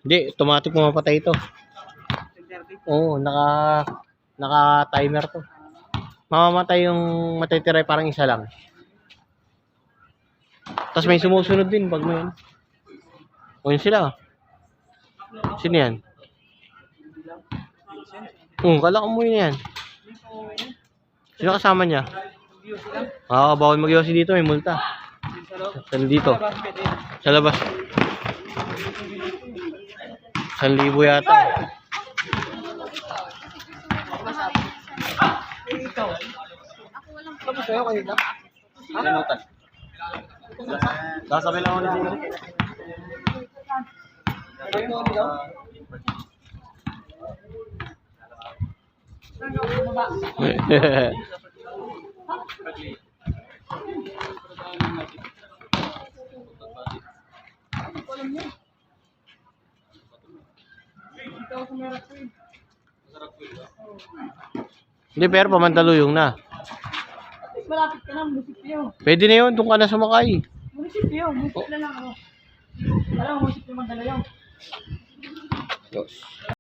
Hindi, automatic pumapatay ito. Oo, naka-timer to. Mamamatay yung matitira parang isa lang. Tapos may sumusunod din pag may. O yun sila. Sino yan? Kala ko mo yun yan. Sino kasama niya? Bawal mag-yosi dito, may multa. Saan dito? Sa labas. 1,000 yata. Tapos kayo kayo na? Kalimutan. Sasabi lang ako na dito. Kayo mo daw? Hindi, pero Pamandaluyong na. Malapit ka na, munisipyo. Pwede na yun, doon ka na sumakay. Munisipyo na lang ako. Alam mo, munisipyo Mandaluyong.